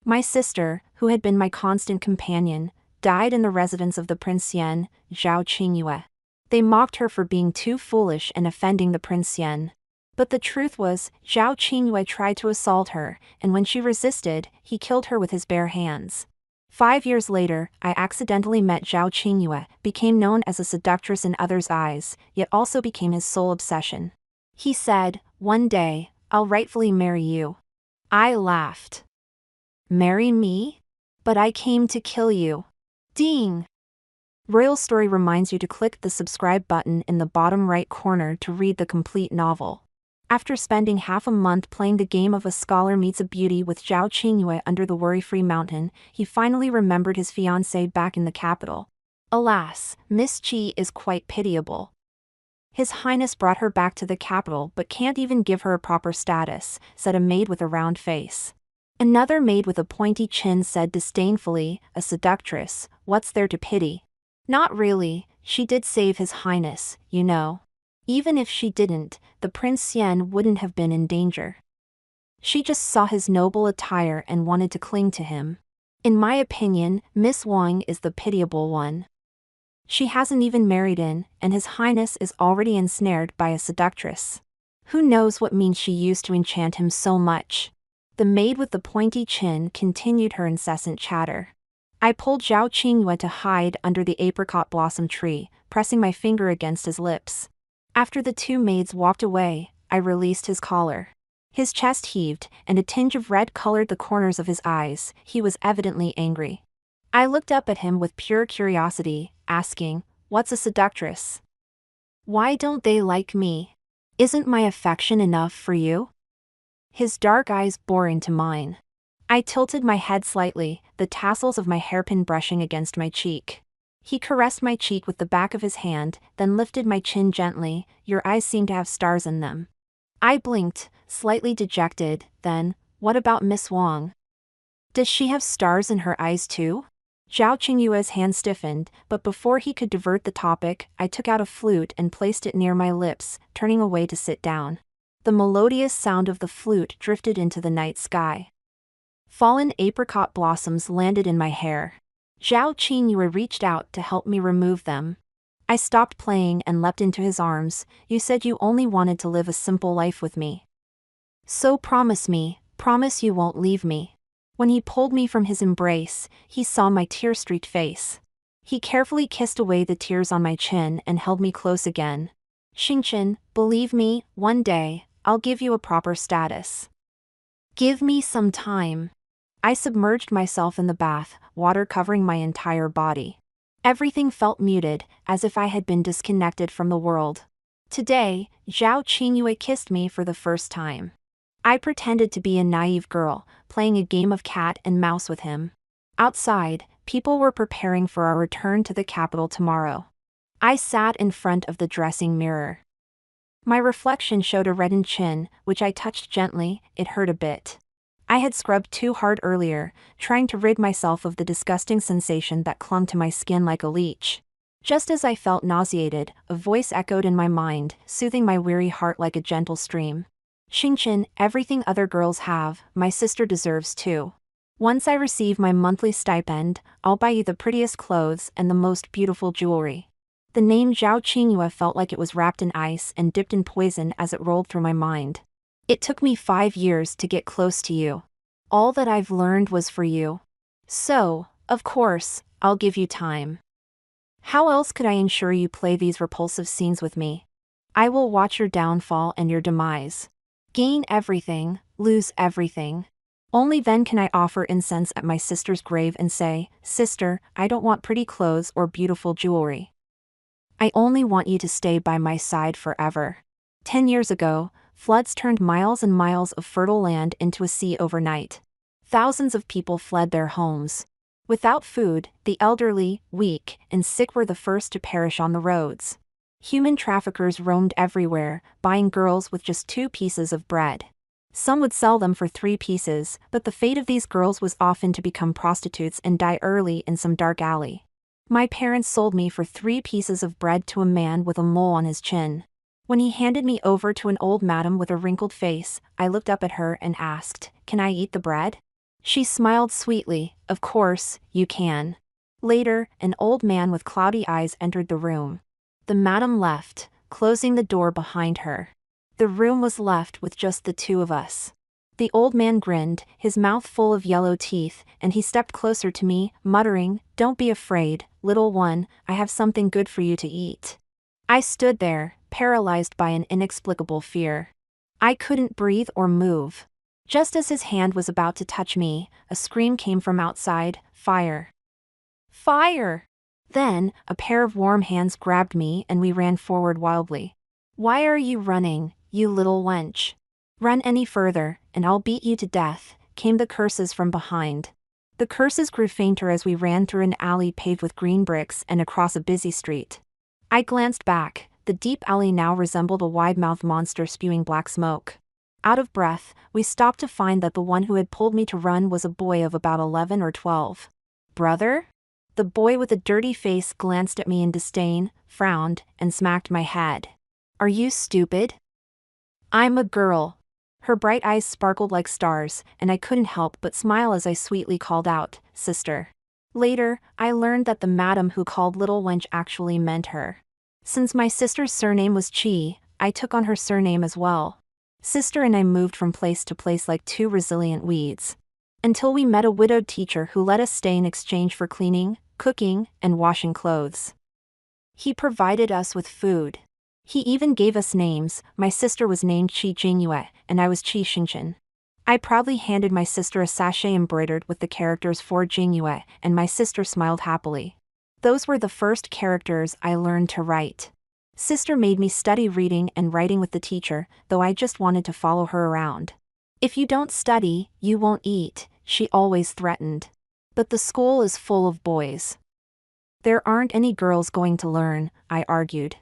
My sister, who had been my constant companion, died in the residence of the Prince Yen, Zhao Qingyue. They mocked her for being too foolish and offending the Prince Yen. But the truth was, Zhao Qingyue tried to assault her, and when she resisted, he killed her with his bare hands. 5 years later, I accidentally met Zhao Qingyue, became known as a seductress in others' eyes, yet also became his sole obsession. He said, "One day, I'll rightfully marry you." I laughed. "Marry me? But I came to kill you." Ding! Royal Story reminds you to click the subscribe button in the bottom right corner to read the complete novel. After spending half a month playing the game of a scholar meets a beauty with Zhao Qingyue under the worry-free mountain, he finally remembered his fiancée back in the capital. Alas, Miss Qi is quite pitiable. His Highness brought her back to the capital but can't even give her a proper status, said a maid with a round face. Another maid with a pointy chin said disdainfully, "A seductress, what's there to pity?" Not really, she did save His Highness, you know. Even if she didn't, the Prince Yen wouldn't have been in danger. She just saw his noble attire and wanted to cling to him. In my opinion, Miss Wang is the pitiable one. She hasn't even married in, and His Highness is already ensnared by a seductress. Who knows what means she used to enchant him so much? The maid with the pointy chin continued her incessant chatter. I pulled Zhao Qingyue to hide under the apricot blossom tree, pressing my finger against his lips. After the two maids walked away, I released his collar. His chest heaved, and a tinge of red colored the corners of his eyes. He was evidently angry. I looked up at him with pure curiosity, asking, "What's a seductress? Why don't they like me? Isn't my affection enough for you?" His dark eyes bore into mine. I tilted my head slightly, the tassels of my hairpin brushing against my cheek. He caressed my cheek with the back of his hand, then lifted my chin gently. "Your eyes seem to have stars in them." I blinked, slightly dejected, then, "What about Miss Wang? Does she have stars in her eyes too?" Zhao Qingyue's hand stiffened, but before he could divert the topic, I took out a flute and placed it near my lips, turning away to sit down. The melodious sound of the flute drifted into the night sky. Fallen apricot blossoms landed in my hair. Zhao Qingyue reached out to help me remove them. I stopped playing and leapt into his arms. "You said you only wanted to live a simple life with me. So promise me, promise you won't leave me." When he pulled me from his embrace, he saw my tear-streaked face. He carefully kissed away the tears on my chin and held me close again. "Xingchen, believe me, one day, I'll give you a proper status. Give me some time." I submerged myself in the bath, water covering my entire body. Everything felt muted, as if I had been disconnected from the world. Today, Zhao Qingyue kissed me for the first time. I pretended to be a naive girl, playing a game of cat and mouse with him. Outside, people were preparing for our return to the capital tomorrow. I sat in front of the dressing mirror. My reflection showed a reddened chin, which I touched gently. It hurt a bit. I had scrubbed too hard earlier, trying to rid myself of the disgusting sensation that clung to my skin like a leech. Just as I felt nauseated, a voice echoed in my mind, soothing my weary heart like a gentle stream. "Xingchen, everything other girls have, my sister deserves too. Once I receive my monthly stipend, I'll buy you the prettiest clothes and the most beautiful jewelry." The name Zhao Qingyue felt like it was wrapped in ice and dipped in poison as it rolled through my mind. "It took me 5 years to get close to you. All that I've learned was for you. So, of course, I'll give you time. How else could I ensure you play these repulsive scenes with me? I will watch your downfall and your demise. Gain everything, lose everything. Only then can I offer incense at my sister's grave and say, 'Sister, I don't want pretty clothes or beautiful jewelry. I only want you to stay by my side forever.'" 10 years ago, floods turned miles and miles of fertile land into a sea overnight. Thousands of people fled their homes. Without food, the elderly, weak, and sick were the first to perish on the roads. Human traffickers roamed everywhere, buying girls with just 2 pieces of bread. Some would sell them for 3 pieces, but the fate of these girls was often to become prostitutes and die early in some dark alley. My parents sold me for 3 pieces of bread to a man with a mole on his chin. When he handed me over to an old madam with a wrinkled face, I looked up at her and asked, "Can I eat the bread?" She smiled sweetly. Of course, you can. Later, an old man with cloudy eyes entered the room. The madam left, closing the door behind her. The room was left with just the two of us. The old man grinned, his mouth full of yellow teeth, and he stepped closer to me, muttering, "Don't be afraid, little one, I have something good for you to eat." I stood there, paralyzed by an inexplicable fear. I couldn't breathe or move. Just as his hand was about to touch me, a scream came from outside, "Fire! Fire!" Then, a pair of warm hands grabbed me and we ran forward wildly. "Why are you running, you little wench? Run any further, and I'll beat you to death," came the curses from behind. The curses grew fainter as we ran through an alley paved with green bricks and across a busy street. I glanced back. The deep alley now resembled a wide-mouthed monster spewing black smoke. Out of breath, we stopped to find that the one who had pulled me to run was a boy of about 11 or 12. "Brother?" The boy with a dirty face glanced at me in disdain, frowned, and smacked my head. "Are you stupid? I'm a girl." Her bright eyes sparkled like stars, and I couldn't help but smile as I sweetly called out, "Sister." Later, I learned that the madam who called little wench actually meant her. Since my sister's surname was Chi, I took on her surname as well. Sister and I moved from place to place like two resilient weeds. Until we met a widowed teacher who let us stay in exchange for cleaning, cooking, and washing clothes. He provided us with food. He even gave us names. My sister was named Chi Jingyue, and I was Chi Xingchen. I proudly handed my sister a sachet embroidered with the characters for Jingyue, and my sister smiled happily. Those were the first characters I learned to write. Sister made me study reading and writing with the teacher, though I just wanted to follow her around. "If you don't study, you won't eat," she always threatened. "But the school is full of boys. There aren't any girls going to learn," I argued.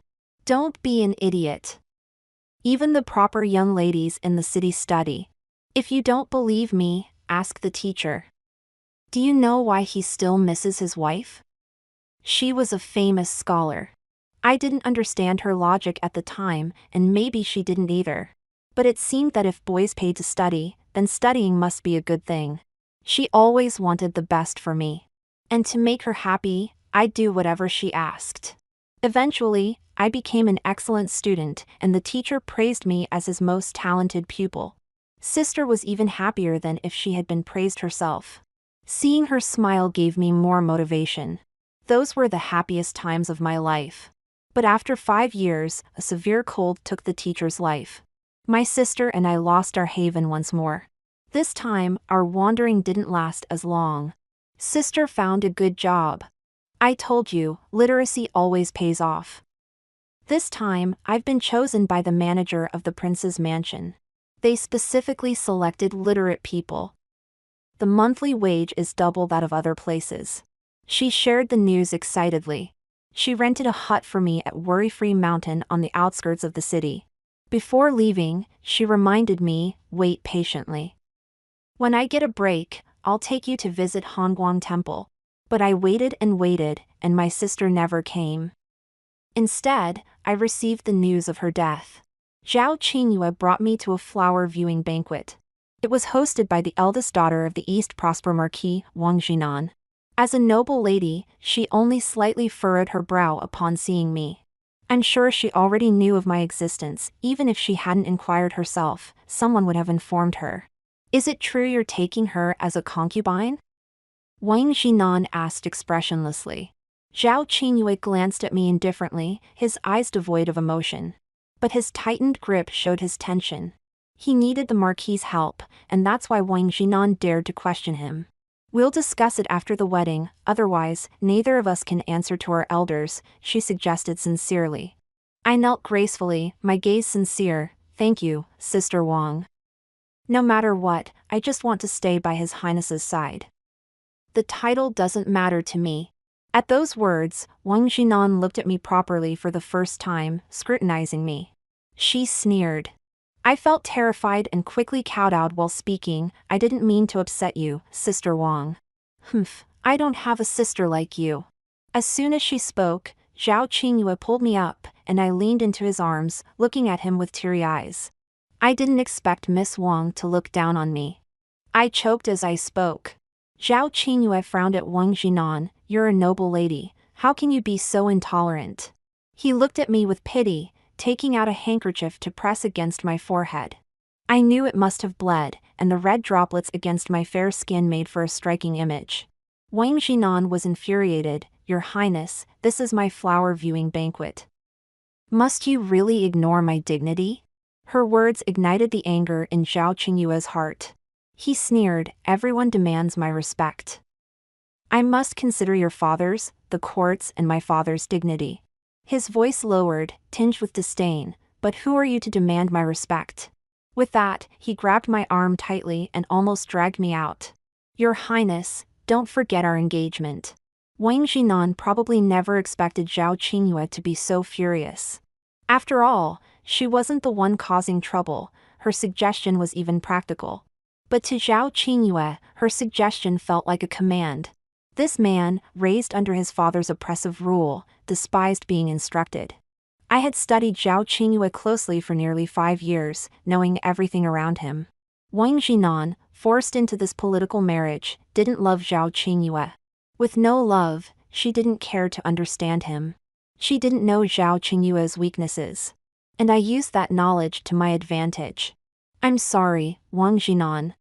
"Don't be an idiot. Even the proper young ladies in the city study. If you don't believe me, ask the teacher. Do you know why he still misses his wife? She was a famous scholar." I didn't understand her logic at the time, and maybe she didn't either. But it seemed that if boys paid to study, then studying must be a good thing. She always wanted the best for me. And to make her happy, I'd do whatever she asked. Eventually, I became an excellent student, and the teacher praised me as his most talented pupil. Sister was even happier than if she had been praised herself. Seeing her smile gave me more motivation. Those were the happiest times of my life. But after 5 years, a severe cold took the teacher's life. My sister and I lost our haven once more. This time, our wandering didn't last as long. Sister found a good job. I told you, literacy always pays off. This time, I've been chosen by the manager of the prince's mansion. They specifically selected literate people. The monthly wage is double that of other places. She shared the news excitedly. She rented a hut for me at Worry-Free Mountain on the outskirts of the city. Before leaving, she reminded me, "Wait patiently. When I get a break, I'll take you to visit Hongguang Temple." But I waited, and my sister never came. Instead, I received the news of her death. Zhao Qingyue brought me to a flower viewing banquet. It was hosted by the eldest daughter of the East Prosper Marquis, Wang Jinan. As a noble lady, she only slightly furrowed her brow upon seeing me. I'm sure she already knew of my existence. Even if she hadn't inquired herself, someone would have informed her. "Is it true you're taking her as a concubine?" Wang Jinan asked expressionlessly. Zhao Qingyue glanced at me indifferently, his eyes devoid of emotion. But his tightened grip showed his tension. He needed the Marquis's help, and that's why Wang Jinan dared to question him. "We'll discuss it after the wedding, otherwise, neither of us can answer to our elders," she suggested sincerely. I knelt gracefully, my gaze sincere. "Thank you, Sister Wang. No matter what, I just want to stay by His Highness's side. The title doesn't matter to me." At those words, Wang Jinan looked at me properly for the first time, scrutinizing me. She sneered. I felt terrified and quickly kowtowed while speaking. "I didn't mean to upset you, Sister Wang. Humph, I don't have a sister like you." As soon as she spoke, Zhao Qingyue pulled me up, and I leaned into his arms, looking at him with teary eyes. I didn't expect Miss Wang to look down on me. I choked as I spoke. Zhao Qingyue frowned at Wang Jinan. You're a noble lady. How can you be so intolerant? He looked at me with pity, taking out a handkerchief to press against my forehead. I knew it must have bled, and the red droplets against my fair skin made for a striking image. Wang Jinan was infuriated. Your Highness, this is my flower viewing banquet. Must you really ignore my dignity? Her words ignited the anger in Zhao Qingyue's heart. He sneered, everyone demands my respect. I must consider your father's, the court's, and my father's dignity. His voice lowered, tinged with disdain, but who are you to demand my respect? With that, he grabbed my arm tightly and almost dragged me out. Your Highness, don't forget our engagement. Wang Jinan probably never expected Zhao Qingyue to be so furious. After all, she wasn't the one causing trouble, her suggestion was even practical. But to Zhao Qingyue, her suggestion felt like a command. This man, raised under his father's oppressive rule, despised being instructed. I had studied Zhao Qingyue closely for nearly 5 years, knowing everything around him. Wang Jinan, forced into this political marriage, didn't love Zhao Qingyue. With no love, she didn't care to understand him. She didn't know Zhao Qingyue's weaknesses. And I used that knowledge to my advantage. I'm sorry, Wang Jinan.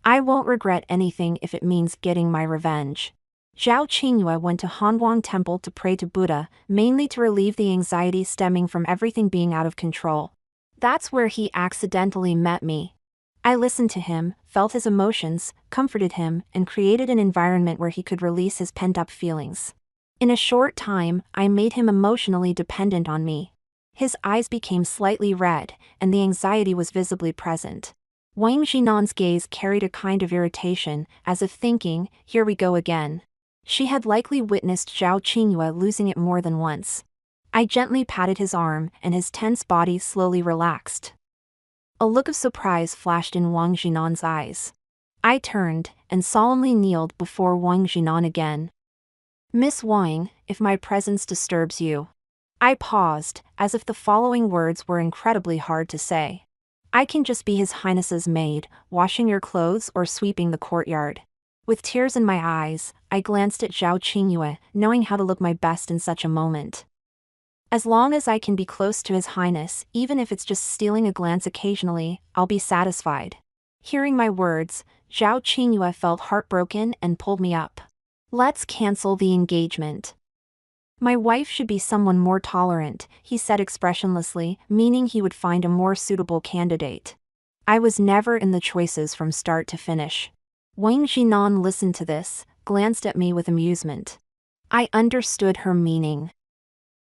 I won't regret anything if it means getting my revenge. Zhao Qingyue went to Hanwang Temple to pray to Buddha, mainly to relieve the anxiety stemming from everything being out of control. That's where he accidentally met me. I listened to him, felt his emotions, comforted him, and created an environment where he could release his pent-up feelings. In a short time, I made him emotionally dependent on me. His eyes became slightly red, and the anxiety was visibly present. Wang Jinan's gaze carried a kind of irritation, as if thinking, here we go again. She had likely witnessed Zhao Qingyue losing it more than once. I gently patted his arm, and his tense body slowly relaxed. A look of surprise flashed in Wang Jinan's eyes. I turned, and solemnly kneeled before Wang Jinan again. Miss Wang, if my presence disturbs you. I paused, as if the following words were incredibly hard to say. I can just be His Highness's maid, washing your clothes or sweeping the courtyard. With tears in my eyes, I glanced at Zhao Qingyue, knowing how to look my best in such a moment. As long as I can be close to His Highness, even if it's just stealing a glance occasionally, I'll be satisfied. Hearing my words, Zhao Qingyue felt heartbroken and pulled me up. Let's cancel the engagement. My wife should be someone more tolerant, he said expressionlessly, meaning he would find a more suitable candidate. I was never in the choices from start to finish. Wang Jinan listened to this, glanced at me with amusement. I understood her meaning.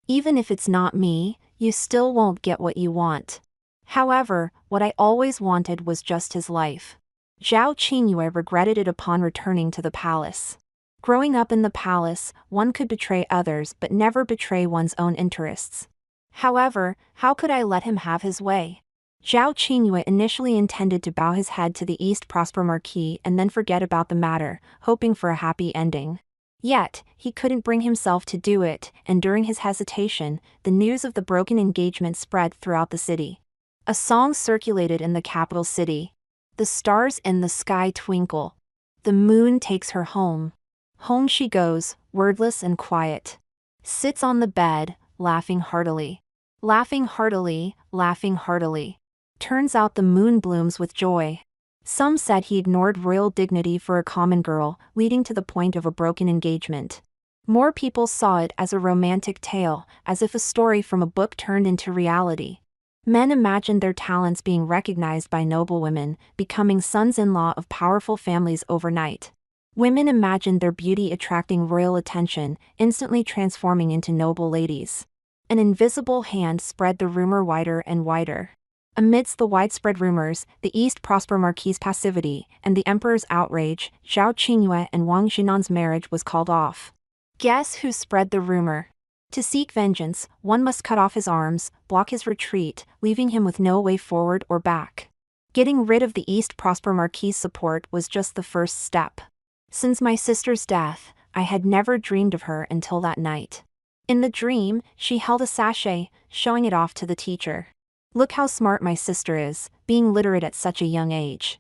Even if it's not me, you still won't get what you want. However, what I always wanted was just his life. Zhao Qingyue regretted it upon returning to the palace. Growing up in the palace, one could betray others but never betray one's own interests. However, how could I let him have his way? Zhao Qingyue initially intended to bow his head to the East Prosper Marquis and then forget about the matter, hoping for a happy ending. Yet, he couldn't bring himself to do it, and during his hesitation, the news of the broken engagement spread throughout the city. A song circulated in the capital city. The stars in the sky twinkle. The moon takes her home. Home she goes, wordless and quiet. Sits on the bed, laughing heartily. Laughing heartily, laughing heartily. Turns out the moon blooms with joy. Some said he ignored royal dignity for a common girl, leading to the point of a broken engagement. More people saw it as a romantic tale, as if a story from a book turned into reality. Men imagined their talents being recognized by noble women, becoming sons-in-law of powerful families overnight. Women imagined their beauty attracting royal attention, instantly transforming into noble ladies. An invisible hand spread the rumor wider and wider. Amidst the widespread rumors, the East Prosper Marquis' passivity, and the emperor's outrage, Zhao Qingyue and Wang Jinan's marriage was called off. Guess who spread the rumor? To seek vengeance, one must cut off his arms, block his retreat, leaving him with no way forward or back. Getting rid of the East Prosper Marquis' support was just the first step. Since my sister's death, I had never dreamed of her until that night. In the dream, she held a sachet, showing it off to the teacher. Look how smart my sister is, being literate at such a young age.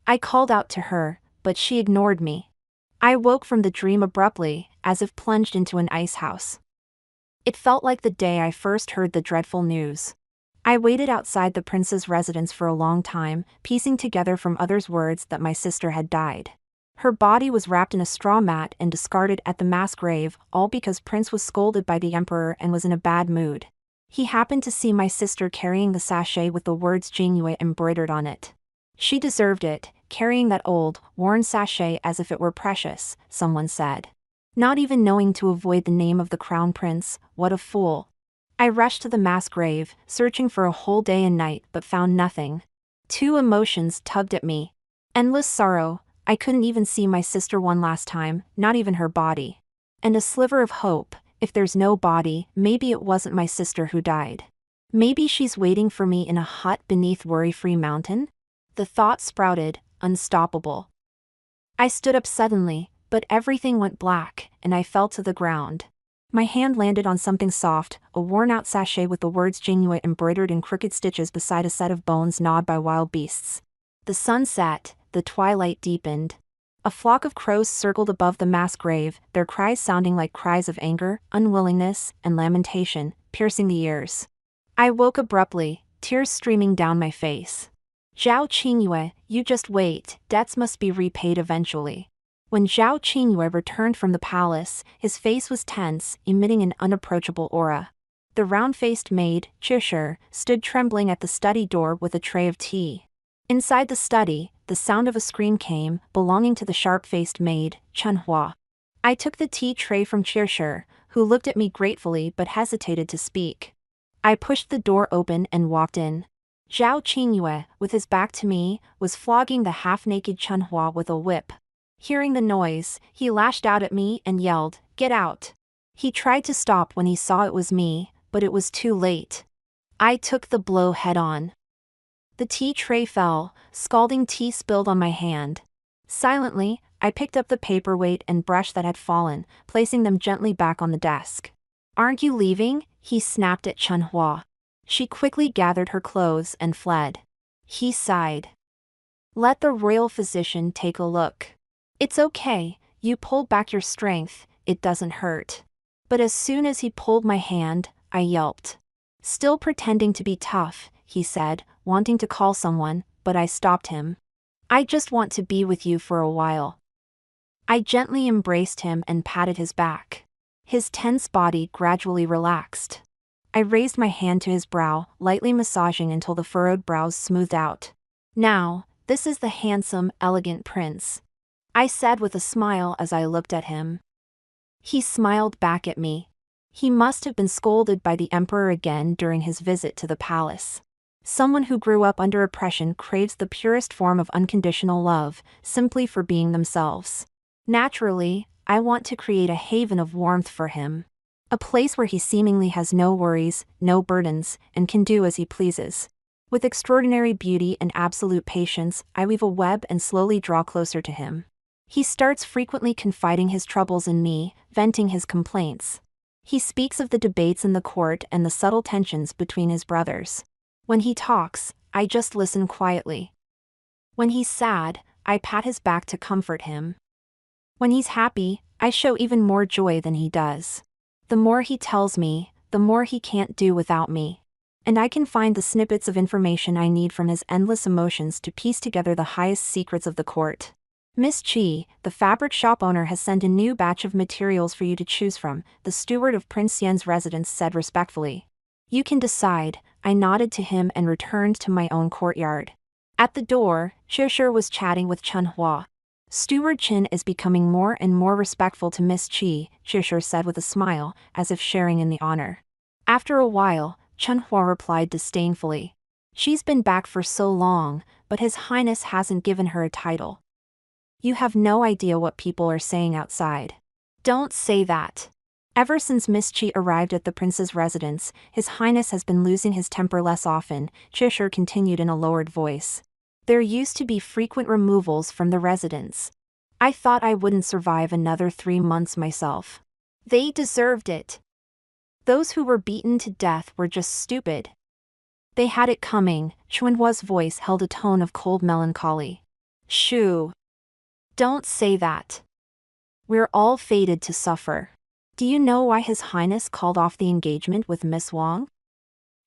I called out to her, but she ignored me. I woke from the dream abruptly, as if plunged into an ice house. It felt like the day I first heard the dreadful news. I waited outside the prince's residence for a long time, piecing together from others' words that my sister had died. Her body was wrapped in a straw mat and discarded at the mass grave, all because Prince was scolded by the emperor and was in a bad mood. He happened to see my sister carrying the sachet with the words Jingyue embroidered on it. She deserved it, carrying that old, worn sachet as if it were precious, someone said. Not even knowing to avoid the name of the crown prince, what a fool. I rushed to the mass grave, searching for a whole day and night but found nothing. Two emotions tugged at me. Endless sorrow, I couldn't even see my sister one last time, not even her body. And a sliver of hope, if there's no body, maybe it wasn't my sister who died. Maybe she's waiting for me in a hut beneath Worry-Free Mountain? The thought sprouted, unstoppable. I stood up suddenly, but everything went black, and I fell to the ground. My hand landed on something soft, a worn-out sachet with the words Jingyue embroidered in crooked stitches beside a set of bones gnawed by wild beasts. The sun set, the twilight deepened. A flock of crows circled above the mass grave, their cries sounding like cries of anger, unwillingness, and lamentation, piercing the ears. I woke abruptly, tears streaming down my face. Zhao Qingyue, you just wait, debts must be repaid eventually. When Zhao Qingyue returned from the palace, his face was tense, emitting an unapproachable aura. The round-faced maid, Chishur, stood trembling at the study door with a tray of tea. Inside the study, the sound of a scream came, belonging to the sharp-faced maid, Chunhua. I took the tea tray from Chishur, who looked at me gratefully but hesitated to speak. I pushed the door open and walked in. Zhao Qingyue, with his back to me, was flogging the half-naked Chunhua with a whip. Hearing the noise, he lashed out at me and yelled, "Get out!" He tried to stop when he saw it was me, but it was too late. I took the blow head-on. The tea tray fell, scalding tea spilled on my hand. Silently, I picked up the paperweight and brush that had fallen, placing them gently back on the desk. "Aren't you leaving?" he snapped at Chunhua. She quickly gathered her clothes and fled. He sighed. "Let the royal physician take a look. It's okay, you pulled back your strength, it doesn't hurt." But as soon as he pulled my hand, I yelped. "Still pretending to be tough," he said, wanting to call someone, but I stopped him. "I just want to be with you for a while." I gently embraced him and patted his back. His tense body gradually relaxed. I raised my hand to his brow, lightly massaging until the furrowed brows smoothed out. "Now, this is the handsome, elegant prince," I said with a smile as I looked at him. He smiled back at me. He must have been scolded by the emperor again during his visit to the palace. Someone who grew up under oppression craves the purest form of unconditional love, simply for being themselves. Naturally, I want to create a haven of warmth for him. A place where he seemingly has no worries, no burdens, and can do as he pleases. With extraordinary beauty and absolute patience, I weave a web and slowly draw closer to him. He starts frequently confiding his troubles in me, venting his complaints. He speaks of the debates in the court and the subtle tensions between his brothers. When he talks, I just listen quietly. When he's sad, I pat his back to comfort him. When he's happy, I show even more joy than he does. The more he tells me, the more he can't do without me. And I can find the snippets of information I need from his endless emotions to piece together the highest secrets of the court. "Miss Chi, the fabric shop owner has sent a new batch of materials for you to choose from," the steward of Prince Yen's residence said respectfully. "You can decide." I nodded to him and returned to my own courtyard. At the door, Chishur was chatting with Chunhua. "Steward Chin is becoming more and more respectful to Miss Chi," Chishur said with a smile, as if sharing in the honor. After a while, Chunhua replied disdainfully. "She's been back for so long, but His Highness hasn't given her a title." "You have no idea what people are saying outside." "Don't say that." Ever since Miss Chi arrived at the prince's residence, His Highness has been losing his temper less often, Chishur continued in a lowered voice. "There used to be frequent removals from the residence. I thought I wouldn't survive another 3 months myself. They deserved it. Those who were beaten to death were just stupid. They had it coming." Chunhua's voice held a tone of cold melancholy. Shoo. Don't say that. We're all fated to suffer. Do you know why His Highness called off the engagement with Miss Wang?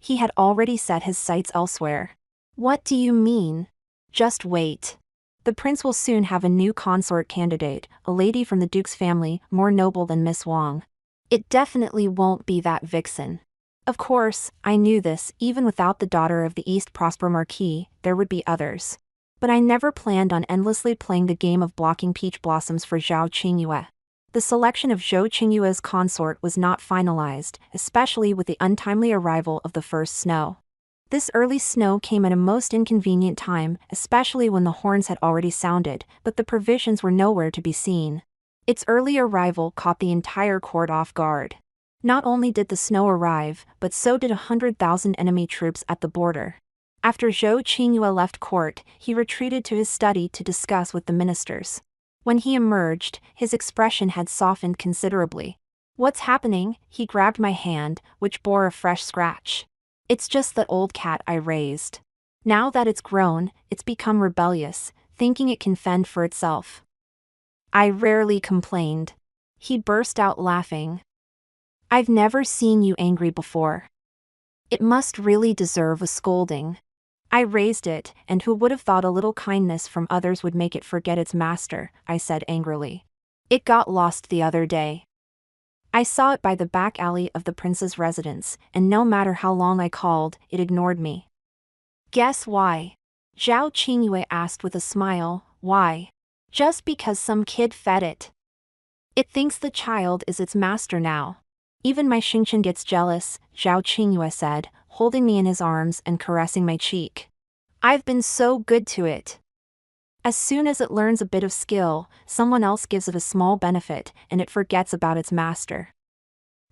He had already set his sights elsewhere. What do you mean? Just wait. The prince will soon have a new consort candidate, a lady from the duke's family, more noble than Miss Wang. It definitely won't be that vixen. Of course, I knew this. Even without the daughter of the East Prosper Marquis, there would be others. But I never planned on endlessly playing the game of blocking peach blossoms for Zhao Qingyue. The selection of Zhou Qingyue's consort was not finalized, especially with the untimely arrival of the first snow. This early snow came at a most inconvenient time, especially when the horns had already sounded, but the provisions were nowhere to be seen. Its early arrival caught the entire court off guard. Not only did the snow arrive, but so did 100,000 enemy troops at the border. After Zhou Qingyue left court, he retreated to his study to discuss with the ministers. When he emerged, his expression had softened considerably. What's happening? He grabbed my hand, which bore a fresh scratch. It's just that old cat I raised. Now that it's grown, it's become rebellious, thinking it can fend for itself. I rarely complained. He burst out laughing. I've never seen you angry before. It must really deserve a scolding. I raised it, and who would have thought a little kindness from others would make it forget its master, I said angrily. It got lost the other day. I saw it by the back alley of the prince's residence, and no matter how long I called, it ignored me. Guess why? Zhao Qingyue asked with a smile. Why? Just because some kid fed it. It thinks the child is its master now. Even my Xingqian gets jealous, Zhao Qingyue said, holding me in his arms and caressing my cheek. I've been so good to it. As soon as it learns a bit of skill, someone else gives it a small benefit, and it forgets about its master.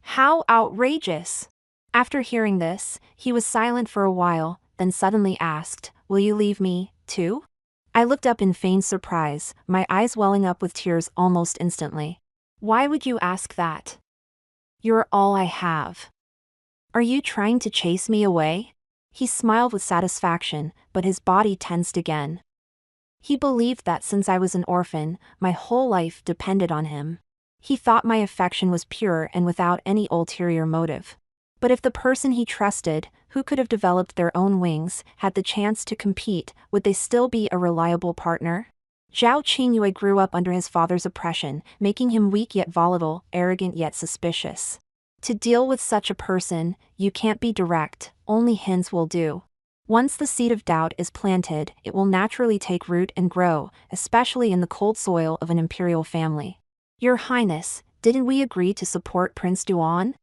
How outrageous! After hearing this, he was silent for a while, then suddenly asked, Will you leave me, too? I looked up in feigned surprise, my eyes welling up with tears almost instantly. Why would you ask that? You're all I have. Are you trying to chase me away? He smiled with satisfaction, but his body tensed again. He believed that since I was an orphan, my whole life depended on him. He thought my affection was pure and without any ulterior motive. But if the person he trusted, who could have developed their own wings, had the chance to compete, would they still be a reliable partner? Zhao Qingyue grew up under his father's oppression, making him weak yet volatile, arrogant yet suspicious. To deal with such a person, you can't be direct, only hints will do. Once the seed of doubt is planted, it will naturally take root and grow, especially in the cold soil of an imperial family. Your Highness, didn't we agree to support Prince Duan?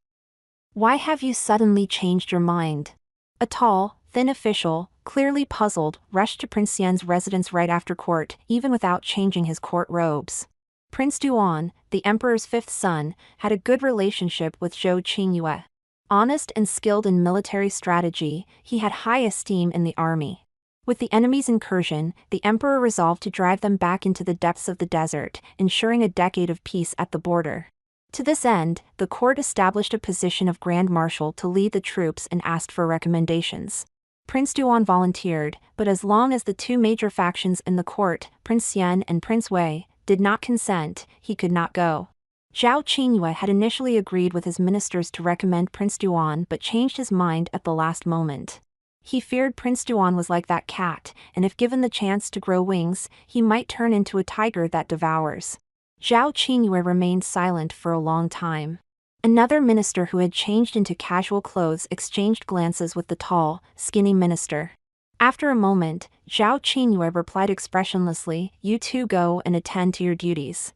Why have you suddenly changed your mind? A tall, thin official, clearly puzzled, rushed to Prince Xian's residence right after court, even without changing his court robes. Prince Duan, the emperor's fifth son, had a good relationship with Zhou Qingyue. Honest and skilled in military strategy, he had high esteem in the army. With the enemy's incursion, the emperor resolved to drive them back into the depths of the desert, ensuring a decade of peace at the border. To this end, the court established a position of Grand Marshal to lead the troops and asked for recommendations. Prince Duan volunteered, but as long as the two major factions in the court, Prince Xian and Prince Wei, did not consent, he could not go. Zhao Qingyue had initially agreed with his ministers to recommend Prince Duan but changed his mind at the last moment. He feared Prince Duan was like that cat, and if given the chance to grow wings, he might turn into a tiger that devours. Zhao Qingyue remained silent for a long time. Another minister who had changed into casual clothes exchanged glances with the tall, skinny minister. After a moment, Zhao Qingyue replied expressionlessly, You two go and attend to your duties.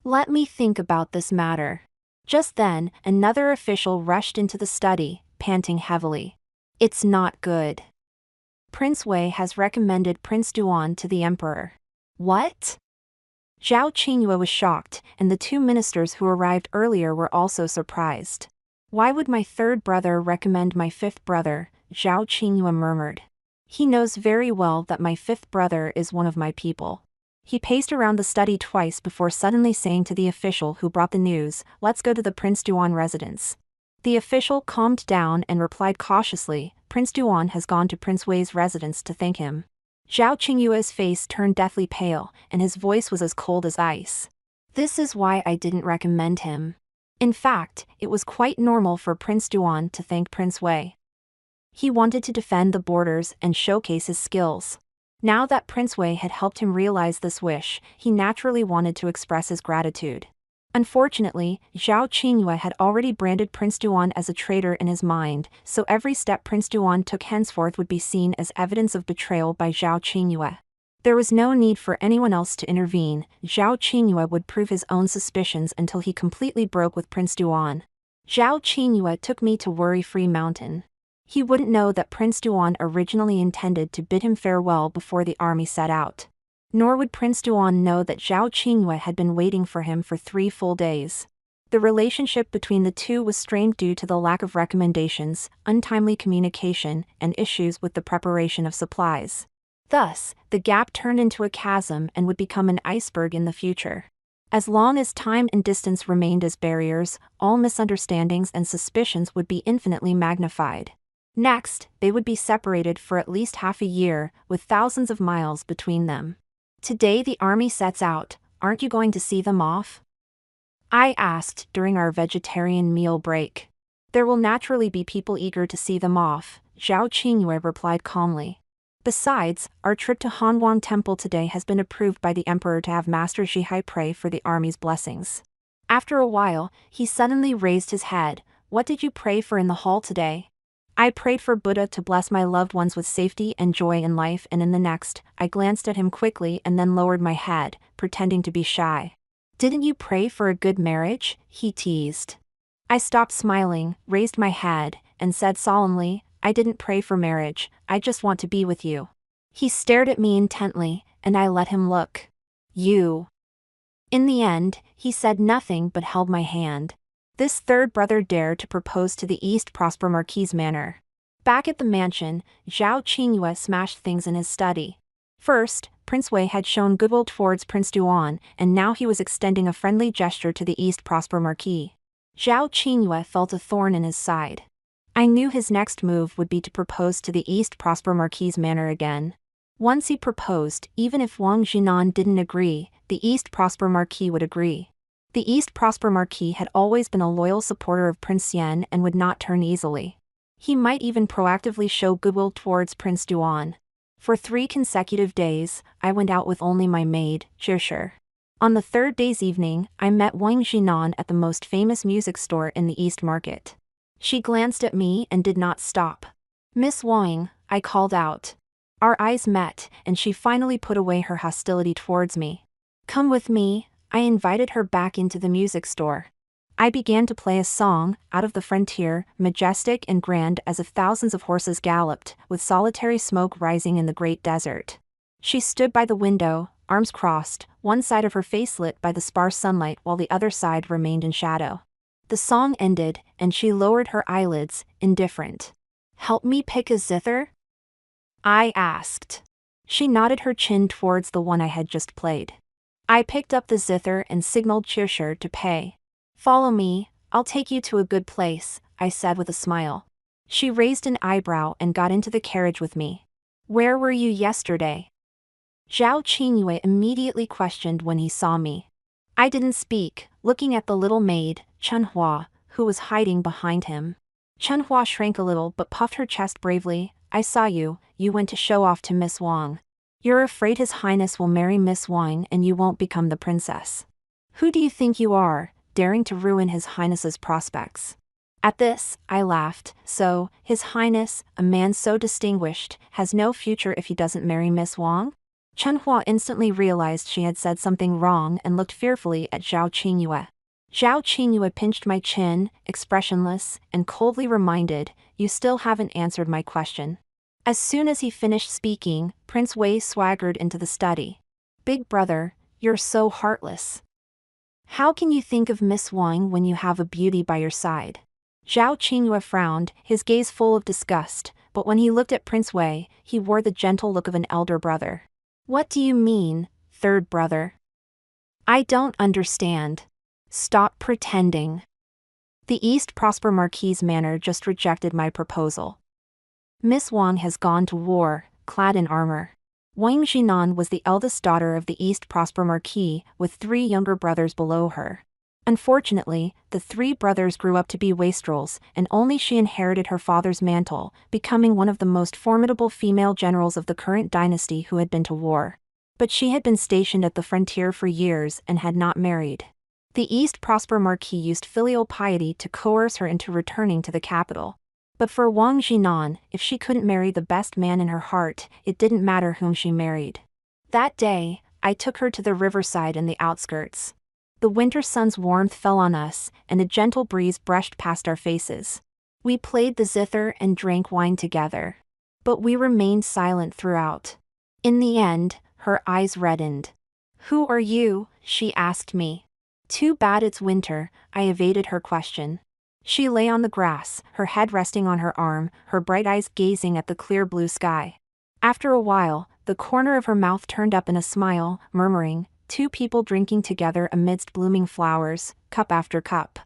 Let me think about this matter. Just then, another official rushed into the study, panting heavily. It's not good. Prince Wei has recommended Prince Duan to the emperor. What? Zhao Qingyue was shocked, and the two ministers who arrived earlier were also surprised. Why would my third brother recommend my fifth brother? Zhao Qingyue murmured. He knows very well that my fifth brother is one of my people. He paced around the study twice before suddenly saying to the official who brought the news, Let's go to the Prince Duan residence. The official calmed down and replied cautiously, Prince Duan has gone to Prince Wei's residence to thank him. Zhao Qingyue's face turned deathly pale, and his voice was as cold as ice. This is why I didn't recommend him. In fact, it was quite normal for Prince Duan to thank Prince Wei. He wanted to defend the borders and showcase his skills. Now that Prince Wei had helped him realize this wish, he naturally wanted to express his gratitude. Unfortunately, Zhao Qingyue had already branded Prince Duan as a traitor in his mind, so every step Prince Duan took henceforth would be seen as evidence of betrayal by Zhao Qingyue. There was no need for anyone else to intervene. Zhao Qingyue would prove his own suspicions until he completely broke with Prince Duan. Zhao Qingyue took me to Worry-Free Mountain. He wouldn't know that Prince Duan originally intended to bid him farewell before the army set out. Nor would Prince Duan know that Zhao Qingyue had been waiting for him for 3 full days. The relationship between the two was strained due to the lack of recommendations, untimely communication, and issues with the preparation of supplies. Thus, the gap turned into a chasm and would become an iceberg in the future. As long as time and distance remained as barriers, all misunderstandings and suspicions would be infinitely magnified. Next, they would be separated for at least half a year, with thousands of miles between them. Today the army sets out, aren't you going to see them off? I asked during our vegetarian meal break. There will naturally be people eager to see them off, Zhao Qingyue replied calmly. Besides, our trip to Hanwang Temple today has been approved by the emperor to have Master Zhihai pray for the army's blessings. After a while, he suddenly raised his head. What did you pray for in the hall today? I prayed for Buddha to bless my loved ones with safety and joy in life, and in the next, I glanced at him quickly and then lowered my head, pretending to be shy. Didn't you pray for a good marriage? He teased. I stopped smiling, raised my head, and said solemnly, I didn't pray for marriage, I just want to be with you. He stared at me intently, and I let him look. You. In the end, he said nothing but held my hand. This third brother dared to propose to the East Prosper Marquis' manor. Back at the mansion, Zhao Qingyue smashed things in his study. First, Prince Wei had shown goodwill towards Prince Duan, and now he was extending a friendly gesture to the East Prosper Marquis. Zhao Qingyue felt a thorn in his side. I knew his next move would be to propose to the East Prosper Marquis' manor again. Once he proposed, even if Wang Jinan didn't agree, the East Prosper Marquis would agree. The East Prosper Marquis had always been a loyal supporter of Prince Yen and would not turn easily. He might even proactively show goodwill towards Prince Duan. For 3 consecutive days, I went out with only my maid, Zhisher. On the 3rd day's evening, I met Wang Jinan at the most famous music store in the East Market. She glanced at me and did not stop. Miss Wang, I called out. Our eyes met, and she finally put away her hostility towards me. Come with me. I invited her back into the music store. I began to play a song, Out of the Frontier, majestic and grand as if thousands of horses galloped, with solitary smoke rising in the great desert. She stood by the window, arms crossed, one side of her face lit by the sparse sunlight while the other side remained in shadow. The song ended, and she lowered her eyelids, indifferent. Help me pick a zither? I asked. She nodded her chin towards the one I had just played. I picked up the zither and signaled Zhisher to pay. Follow me, I'll take you to a good place, I said with a smile. She raised an eyebrow and got into the carriage with me. Where were you yesterday? Zhao Qingyue immediately questioned when he saw me. I didn't speak, looking at the little maid, Chenhua, who was hiding behind him. Chenhua shrank a little but puffed her chest bravely. I saw you, you went to show off to Miss Wang. You're afraid His Highness will marry Miss Wang and you won't become the princess. Who do you think you are, daring to ruin His Highness's prospects? At this, I laughed. So, His Highness, a man so distinguished, has no future if he doesn't marry Miss Wang? Chenhua instantly realized she had said something wrong and looked fearfully at Zhao Qingyue. Zhao Qingyue pinched my chin, expressionless, and coldly reminded, you still haven't answered my question. As soon as he finished speaking, Prince Wei swaggered into the study. Big brother, you're so heartless. How can you think of Miss Wang when you have a beauty by your side? Zhao Qingyue frowned, his gaze full of disgust, but when he looked at Prince Wei, he wore the gentle look of an elder brother. What do you mean, third brother? I don't understand. Stop pretending. The East Prosper Marquis' manor just rejected my proposal. Miss Wang has gone to war, clad in armor. Wang Jinan was the eldest daughter of the East Prosper Marquis, with 3 younger brothers below her. Unfortunately, the 3 brothers grew up to be wastrels, and only she inherited her father's mantle, becoming one of the most formidable female generals of the current dynasty who had been to war. But she had been stationed at the frontier for years and had not married. The East Prosper Marquis used filial piety to coerce her into returning to the capital. But for Wang Jinan, if she couldn't marry the best man in her heart, it didn't matter whom she married. That day, I took her to the riverside and the outskirts. The winter sun's warmth fell on us, and a gentle breeze brushed past our faces. We played the zither and drank wine together. But we remained silent throughout. In the end, her eyes reddened. "Who are you?" she asked me. "Too bad it's winter," I evaded her question. She lay on the grass, her head resting on her arm, her bright eyes gazing at the clear blue sky. After a while, the corner of her mouth turned up in a smile, murmuring, "Two people drinking together amidst blooming flowers, cup after cup."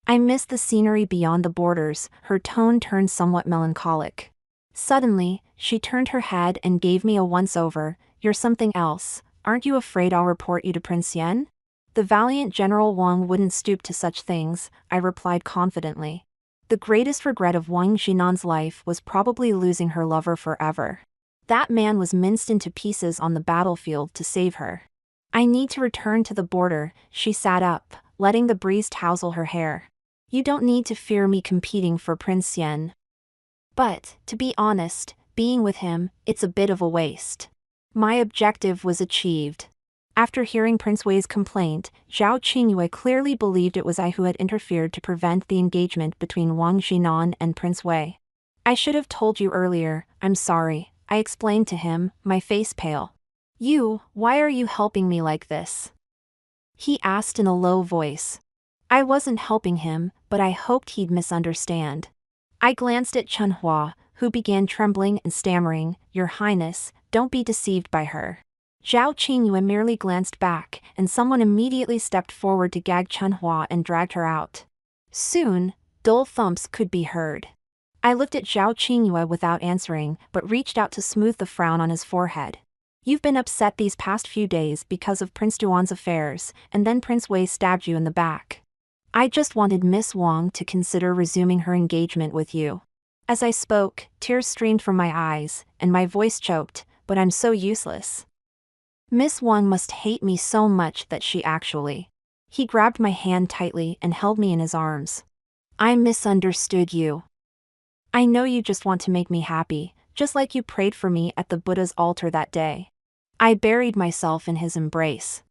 I missed the scenery beyond the borders, her tone turned somewhat melancholic. Suddenly, she turned her head and gave me a once-over. "You're something else. Aren't you afraid I'll report you to Prince Yen?" "The valiant General Wang wouldn't stoop to such things," I replied confidently. The greatest regret of Wang Jinan's life was probably losing her lover forever. That man was minced into pieces on the battlefield to save her. "I need to return to the border." She sat up, letting the breeze tousle her hair. "You don't need to fear me competing for Prince Yen. But, to be honest, being with him, it's a bit of a waste." My objective was achieved. After hearing Prince Wei's complaint, Zhao Qingyue clearly believed it was I who had interfered to prevent the engagement between Wang Jinan and Prince Wei. "I should have told you earlier, I'm sorry," I explained to him, my face pale. Why are you helping me like this?" he asked in a low voice. I wasn't helping him, but I hoped he'd misunderstand. I glanced at Chunhua, who began trembling and stammering, "Your Highness, don't be deceived by her." Zhao Qingyue merely glanced back, and someone immediately stepped forward to gag Chunhua and dragged her out. Soon, dull thumps could be heard. I looked at Zhao Qingyue without answering, but reached out to smooth the frown on his forehead. "You've been upset these past few days because of Prince Duan's affairs, and then Prince Wei stabbed you in the back. I just wanted Miss Wang to consider resuming her engagement with you." As I spoke, tears streamed from my eyes, and my voice choked, "But I'm so useless. Miss Wang must hate me so much that she actually..." He grabbed my hand tightly and held me in his arms. "I misunderstood you. I know you just want to make me happy, just like you prayed for me at the Buddha's altar that day." I buried myself in his embrace.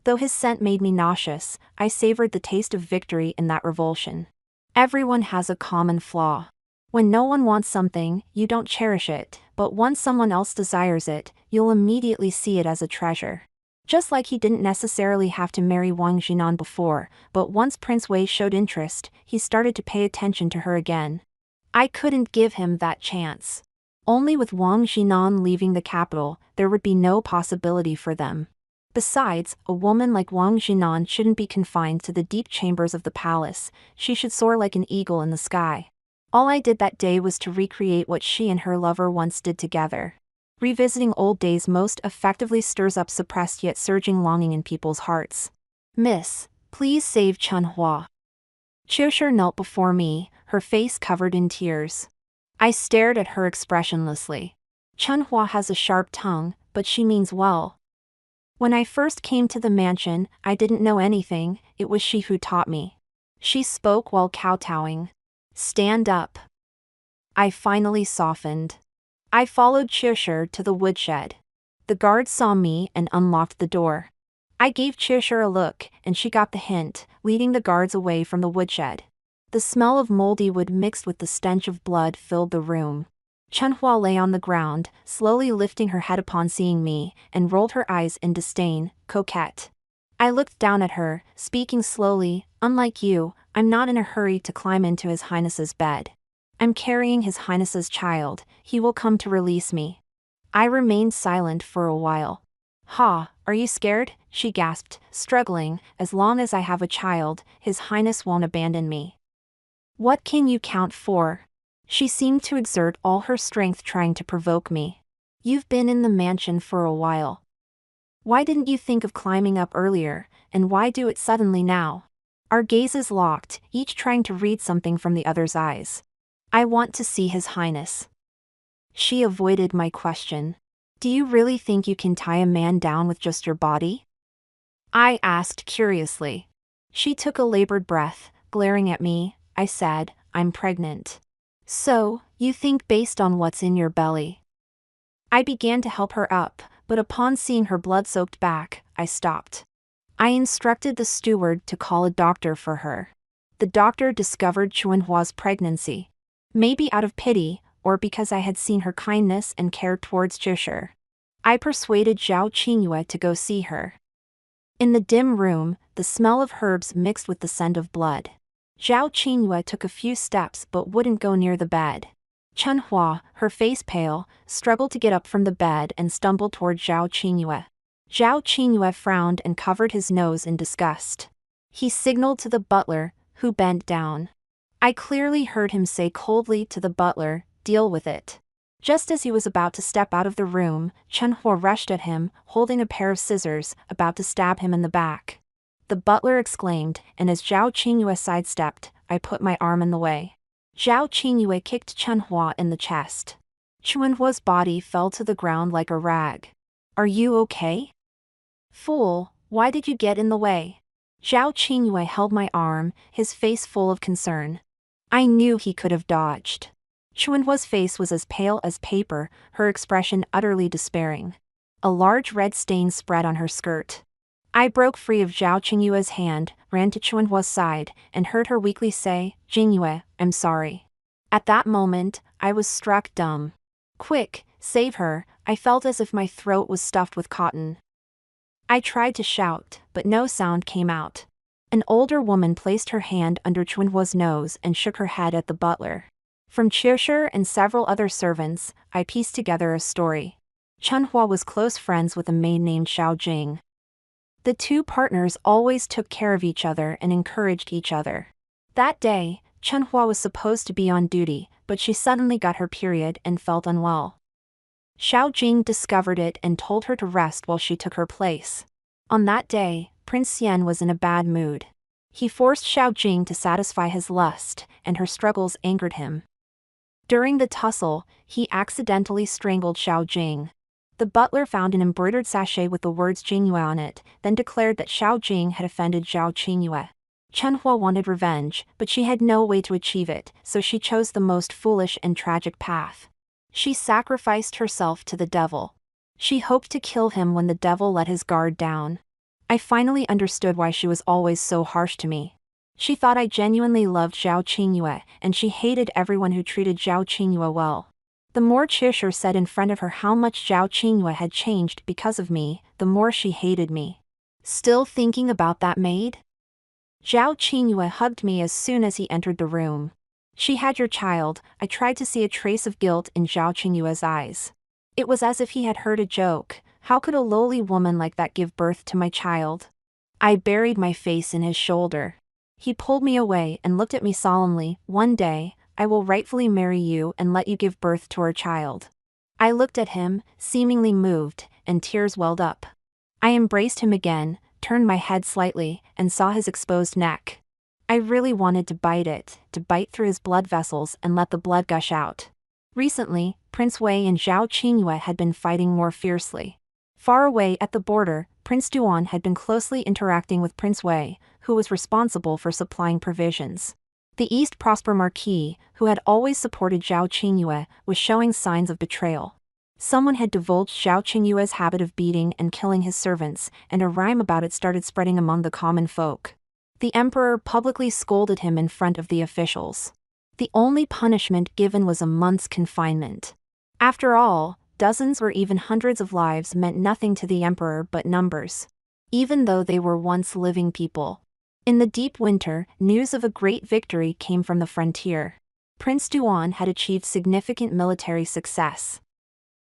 Though his scent made me nauseous, I savored the taste of victory in that revulsion. Everyone has a common flaw. When no one wants something, you don't cherish it, but once someone else desires it, you'll immediately see it as a treasure. Just like he didn't necessarily have to marry Wang Jinan before, but once Prince Wei showed interest, he started to pay attention to her again. I couldn't give him that chance. Only with Wang Jinan leaving the capital, there would be no possibility for them. Besides, a woman like Wang Jinan shouldn't be confined to the deep chambers of the palace, she should soar like an eagle in the sky. All I did that day was to recreate what she and her lover once did together. Revisiting old days most effectively stirs up suppressed yet surging longing in people's hearts. "Miss, please save Chunhua." Qiushi knelt before me, her face covered in tears. I stared at her expressionlessly. Chunhua has a sharp tongue, but she means well. When I first came to the mansion, I didn't know anything, it was she who taught me. She spoke while kowtowing. "Stand up." I finally softened. I followed Qiushi to the woodshed. The guards saw me and unlocked the door. I gave Qiushi a look, and she got the hint, leading the guards away from the woodshed. The smell of moldy wood mixed with the stench of blood filled the room. Chunhua lay on the ground, slowly lifting her head upon seeing me, and rolled her eyes in disdain, coquette. I looked down at her, speaking slowly, "Unlike you, I'm not in a hurry to climb into His Highness's bed. I'm carrying His Highness's child, he will come to release me." I remained silent for a while. "Ha, are you scared?" she gasped, struggling. "As long as I have a child, His Highness won't abandon me." "What can you count for?" She seemed to exert all her strength trying to provoke me. You've been in the mansion for a while. Why didn't you think of climbing up earlier, and why do it suddenly now? Our gazes locked, each trying to read something from the other's eyes. I want to see His Highness. She avoided my question. Do you really think you can tie a man down with just your body? I asked curiously. She took a labored breath, glaring at me. I said, I'm pregnant. So, you think based on what's in your belly? I began to help her up, but upon seeing her blood-soaked back, I stopped. I instructed the steward to call a doctor for her. The doctor discovered Chuanhua's pregnancy. Maybe out of pity, or because I had seen her kindness and care towards Jisher. I persuaded Zhao Qingyue to go see her. In the dim room, the smell of herbs mixed with the scent of blood. Zhao Qingyue took a few steps but wouldn't go near the bed. Chunhua, her face pale, struggled to get up from the bed and stumbled toward Zhao Qingyue. Zhao Qingyue frowned and covered his nose in disgust. He signaled to the butler, who bent down. I clearly heard him say coldly to the butler, deal with it. Just as he was about to step out of the room, Chunhua rushed at him, holding a pair of scissors, about to stab him in the back. The butler exclaimed, and as Zhao Qingyue sidestepped, I put my arm in the way. Zhao Qingyue kicked Chunhua in the chest. Chunhua's body fell to the ground like a rag. Are you okay? Fool, why did you get in the way? Zhao Qingyue held my arm, his face full of concern. I knew he could have dodged. Chunhua's face was as pale as paper, her expression utterly despairing. A large red stain spread on her skirt. I broke free of Zhao Qingyue's hand, ran to Chunhua's side, and heard her weakly say, Jingyue, I'm sorry. At that moment, I was struck dumb. Quick, save her, I felt as if my throat was stuffed with cotton. I tried to shout, but no sound came out. An older woman placed her hand under Chunhua's nose and shook her head at the butler. From Chishir and several other servants, I pieced together a story. Chunhua was close friends with a maid named Xiao Jing. The two partners always took care of each other and encouraged each other. That day, Chunhua was supposed to be on duty, but she suddenly got her period and felt unwell. Xiao Jing discovered it and told her to rest while she took her place. On that day, Prince Yen was in a bad mood. He forced Xiao Jing to satisfy his lust, and her struggles angered him. During the tussle, he accidentally strangled Xiao Jing. The butler found an embroidered sachet with the words Jingyue on it, then declared that Xiao Jing had offended Zhao Qingyue. Chunhua wanted revenge, but she had no way to achieve it, so she chose the most foolish and tragic path. She sacrificed herself to the devil. She hoped to kill him when the devil let his guard down. I finally understood why she was always so harsh to me. She thought I genuinely loved Zhao Qingyue, and she hated everyone who treated Zhao Qingyue well. The more Chishir said in front of her how much Zhao Qingyue had changed because of me, the more she hated me. Still thinking about that maid? Zhao Qingyue hugged me as soon as he entered the room. She had your child. I tried to see a trace of guilt in Zhao Qingyue's eyes. It was as if he had heard a joke. How could a lowly woman like that give birth to my child? I buried my face in his shoulder. He pulled me away and looked at me solemnly. One day, I will rightfully marry you and let you give birth to our child. I looked at him, seemingly moved, and tears welled up. I embraced him again, turned my head slightly, and saw his exposed neck. I really wanted to bite through his blood vessels and let the blood gush out. Recently, Prince Wei and Zhao Qingyue had been fighting more fiercely. Far away at the border, Prince Duan had been closely interacting with Prince Wei, who was responsible for supplying provisions. The East Prosper Marquis, who had always supported Zhao Qingyue, was showing signs of betrayal. Someone had divulged Zhao Qingyue's habit of beating and killing his servants, and a rhyme about it started spreading among the common folk. The emperor publicly scolded him in front of the officials. The only punishment given was a month's confinement. After all, dozens or even hundreds of lives meant nothing to the emperor but numbers. Even though they were once living people. In the deep winter, news of a great victory came from the frontier. Prince Duan had achieved significant military success.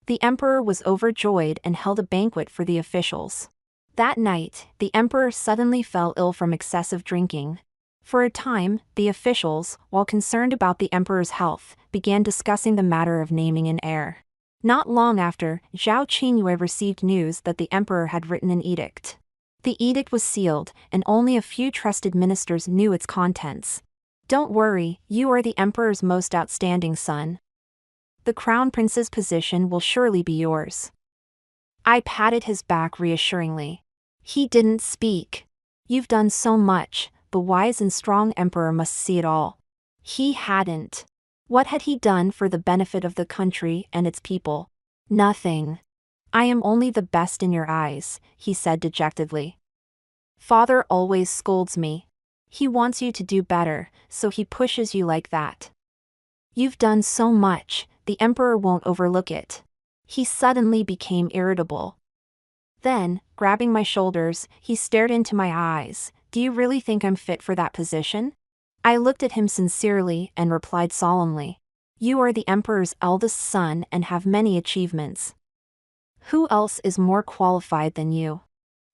The emperor was overjoyed and held a banquet for the officials. That night, the emperor suddenly fell ill from excessive drinking. For a time, the officials, while concerned about the emperor's health, began discussing the matter of naming an heir. Not long after, Zhao Qingyue received news that the emperor had written an edict. The edict was sealed, and only a few trusted ministers knew its contents. Don't worry, you are the emperor's most outstanding son. The crown prince's position will surely be yours. I patted his back reassuringly. He didn't speak. You've done so much, the wise and strong emperor must see it all. He hadn't. What had he done for the benefit of the country and its people? Nothing. I am only the best in your eyes, he said dejectedly. Father always scolds me. He wants you to do better, so he pushes you like that. You've done so much, the emperor won't overlook it. He suddenly became irritable. Then, grabbing my shoulders, he stared into my eyes. Do you really think I'm fit for that position? I looked at him sincerely and replied solemnly. You are the emperor's eldest son and have many achievements. Who else is more qualified than you?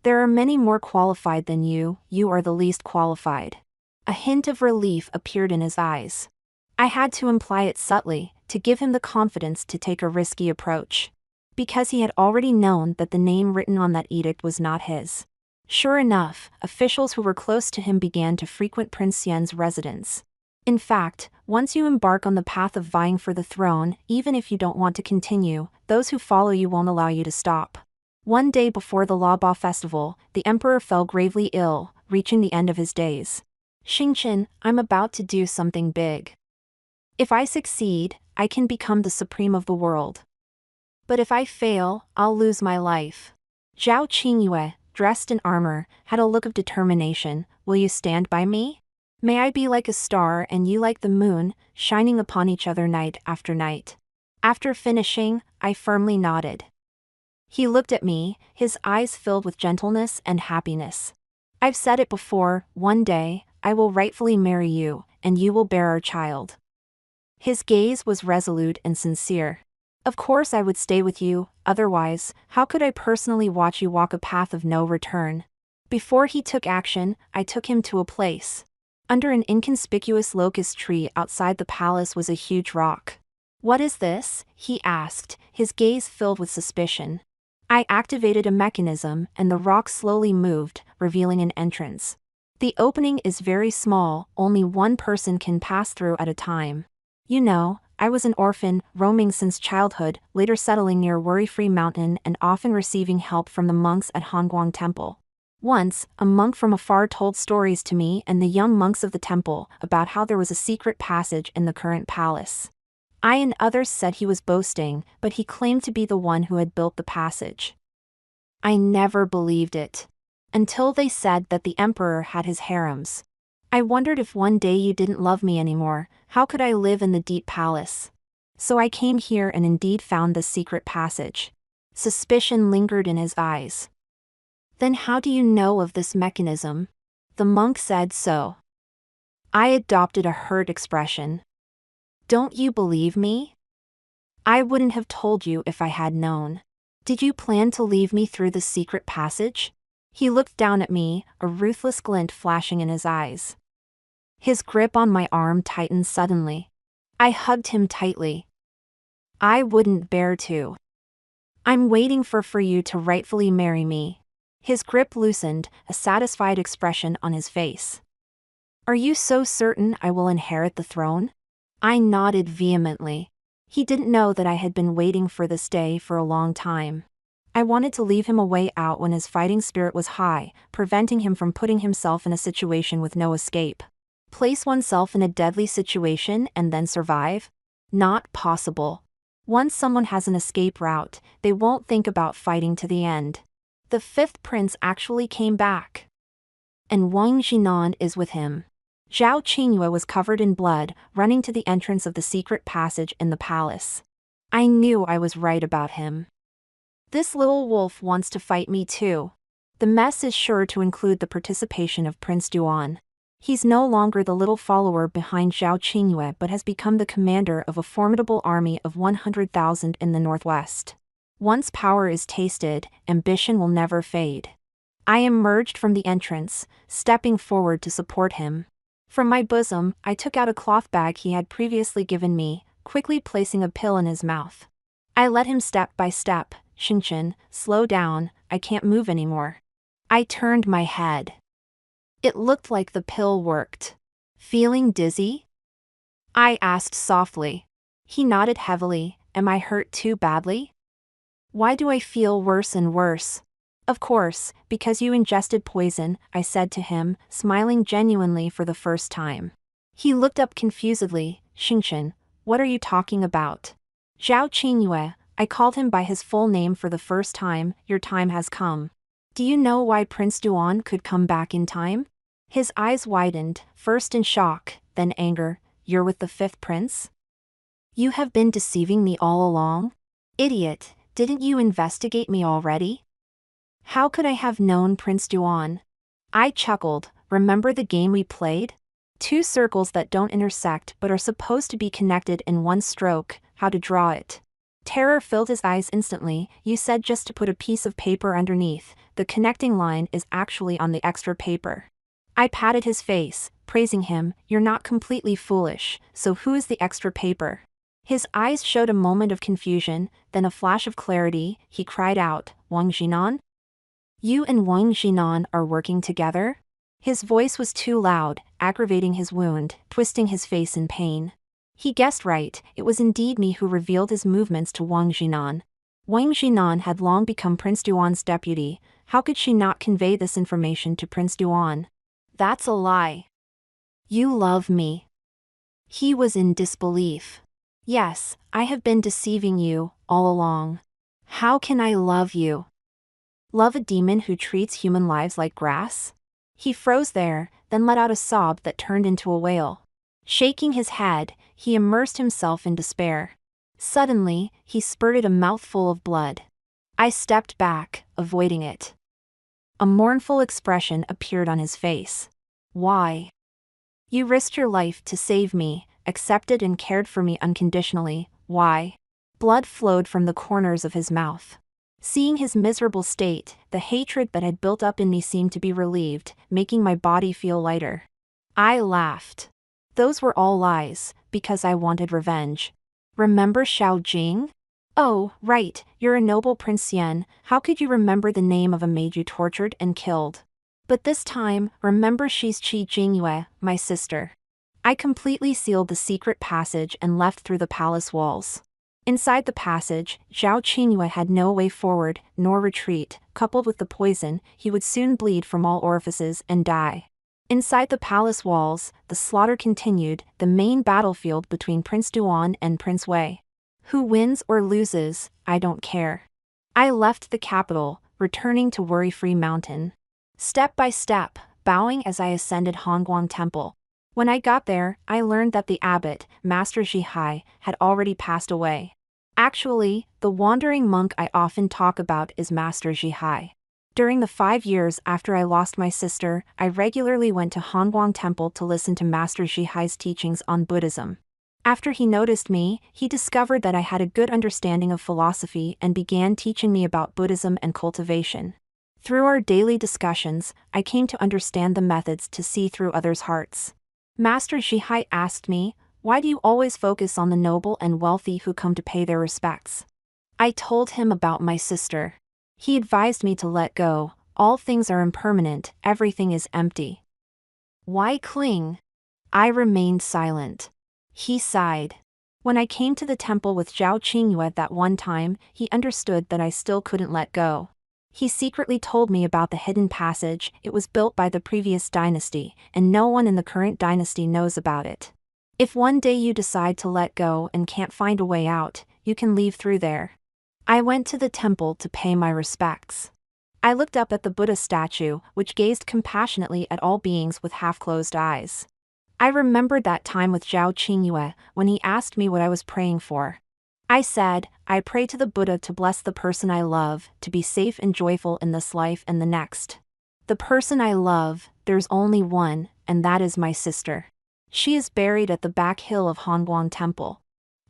There are many more qualified than you, you are the least qualified. A hint of relief appeared in his eyes. I had to imply it subtly, to give him the confidence to take a risky approach. Because he had already known that the name written on that edict was not his. Sure enough, officials who were close to him began to frequent Prince Xian's residence. In fact, once you embark on the path of vying for the throne, even if you don't want to continue, those who follow you won't allow you to stop. One day before the Laba festival, the emperor fell gravely ill, reaching the end of his days. Xingqian, I'm about to do something big. If I succeed, I can become the supreme of the world. But if I fail, I'll lose my life. Zhao Qingyue, dressed in armor, had a look of determination. Will you stand by me? May I be like a star and you like the moon, shining upon each other night after night. After finishing, I firmly nodded. He looked at me, his eyes filled with gentleness and happiness. I've said it before, one day, I will rightfully marry you, and you will bear our child. His gaze was resolute and sincere. Of course I would stay with you, otherwise, how could I personally watch you walk a path of no return? Before he took action, I took him to a place. Under an inconspicuous locust tree outside the palace was a huge rock. What is this? He asked, his gaze filled with suspicion. I activated a mechanism and the rock slowly moved, revealing an entrance. The opening is very small, only one person can pass through at a time. You know, I was an orphan, roaming since childhood, later settling near Worry-Free Mountain and often receiving help from the monks at Hongguang Temple. Once, a monk from afar told stories to me and the young monks of the temple about how there was a secret passage in the current palace. I and others said he was boasting, but he claimed to be the one who had built the passage. I never believed it. Until they said that the emperor had his harems. I wondered if one day you didn't love me anymore, how could I live in the deep palace? So I came here and indeed found the secret passage. Suspicion lingered in his eyes. Then how do you know of this mechanism? The monk said so. I adopted a hurt expression. Don't you believe me? I wouldn't have told you if I had known. Did you plan to leave me through the secret passage? He looked down at me, a ruthless glint flashing in his eyes. His grip on my arm tightened suddenly. I hugged him tightly. I wouldn't bear to. I'm waiting for you to rightfully marry me. His grip loosened, a satisfied expression on his face. Are you so certain I will inherit the throne? I nodded vehemently. He didn't know that I had been waiting for this day for a long time. I wanted to leave him a way out when his fighting spirit was high, preventing him from putting himself in a situation with no escape. Place oneself in a deadly situation and then survive? Not possible. Once someone has an escape route, they won't think about fighting to the end. The fifth prince actually came back. And Wang Jinan is with him. Zhao Qingyue was covered in blood, running to the entrance of the secret passage in the palace. I knew I was right about him. This little wolf wants to fight me too. The mess is sure to include the participation of Prince Duan. He's no longer the little follower behind Zhao Qingyue but has become the commander of a formidable army of 100,000 in the northwest. Once power is tasted, ambition will never fade. I emerged from the entrance, stepping forward to support him. From my bosom, I took out a cloth bag he had previously given me, quickly placing a pill in his mouth. I led him step by step. Xingqian, slow down, I can't move anymore. I turned my head. It looked like the pill worked. Feeling dizzy? I asked softly. He nodded heavily. Am I hurt too badly? Why do I feel worse and worse? Of course, because you ingested poison, I said to him, smiling genuinely for the first time. He looked up confusedly. Xingqian, what are you talking about? Zhao Qingyue, I called him by his full name for the first time. Your time has come. Do you know why Prince Duan could come back in time? His eyes widened, first in shock, then anger. You're with the fifth prince? You have been deceiving me all along? Idiot, didn't you investigate me already? How could I have known Prince Duan? I chuckled. Remember the game we played? Two circles that don't intersect but are supposed to be connected in one stroke, how to draw it. Terror filled his eyes instantly. You said just to put a piece of paper underneath. The connecting line is actually on the extra paper. I patted his face, praising him. You're not completely foolish, so who is the extra paper? His eyes showed a moment of confusion, then a flash of clarity. He cried out, Wang Jinan? You and Wang Jinan are working together? His voice was too loud, aggravating his wound, twisting his face in pain. He guessed right, it was indeed me who revealed his movements to Wang Jinan. Wang Jinan had long become Prince Duan's deputy. How could she not convey this information to Prince Duan? That's a lie. You love me. He was in disbelief. Yes, I have been deceiving you, all along. How can I love you? Love a demon who treats human lives like grass? He froze there, then let out a sob that turned into a wail. Shaking his head, he immersed himself in despair. Suddenly, he spurted a mouthful of blood. I stepped back, avoiding it. A mournful expression appeared on his face. Why? You risked your life to save me, accepted and cared for me unconditionally. Why? Blood flowed from the corners of his mouth. Seeing his miserable state, the hatred that had built up in me seemed to be relieved, making my body feel lighter. I laughed. Those were all lies, because I wanted revenge. Remember Xiao Jing? Oh, right, you're a noble Prince Yen. How could you remember the name of a maid you tortured and killed? But this time, remember she's Qi Jingyue, my sister. I completely sealed the secret passage and left through the palace walls. Inside the passage, Zhao Qingyue had no way forward, nor retreat. Coupled with the poison, he would soon bleed from all orifices and die. Inside the palace walls, the slaughter continued, the main battlefield between Prince Duan and Prince Wei. Who wins or loses, I don't care. I left the capital, returning to Worry-Free Mountain. Step by step, bowing as I ascended Hongguang Temple. When I got there, I learned that the abbot, Master Zhihai, had already passed away. Actually, the wandering monk I often talk about is Master Zhihai. During the 5 years after I lost my sister, I regularly went to Hongguang Temple to listen to Master Zhihai's teachings on Buddhism. After he noticed me, he discovered that I had a good understanding of philosophy and began teaching me about Buddhism and cultivation. Through our daily discussions, I came to understand the methods to see through others' hearts. Master Zhihai asked me, why do you always focus on the noble and wealthy who come to pay their respects? I told him about my sister. He advised me to let go. All things are impermanent, everything is empty. Why cling? I remained silent. He sighed. When I came to the temple with Zhao Qingyue that one time, he understood that I still couldn't let go. He secretly told me about the hidden passage. It was built by the previous dynasty, and no one in the current dynasty knows about it. If one day you decide to let go and can't find a way out, you can leave through there. I went to the temple to pay my respects. I looked up at the Buddha statue, which gazed compassionately at all beings with half-closed eyes. I remembered that time with Zhao Qingyue, when he asked me what I was praying for. I said, I pray to the Buddha to bless the person I love, to be safe and joyful in this life and the next. The person I love, there's only one, and that is my sister. She is buried at the back hill of Hongguang Temple.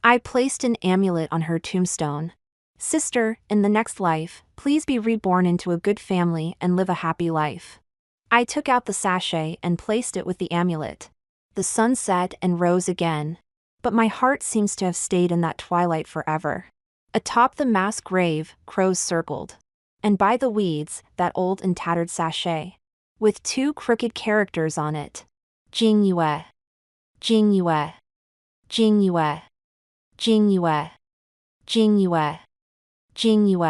I placed an amulet on her tombstone. Sister, in the next life, please be reborn into a good family and live a happy life. I took out the sachet and placed it with the amulet. The sun set and rose again. But my heart seems to have stayed in that twilight forever. Atop the mass grave, crows circled. And by the weeds, that old and tattered sachet. With two crooked characters on it. Jingyue. Jingyue. Jingyue. Jingyue. Jingyue. Jingyue.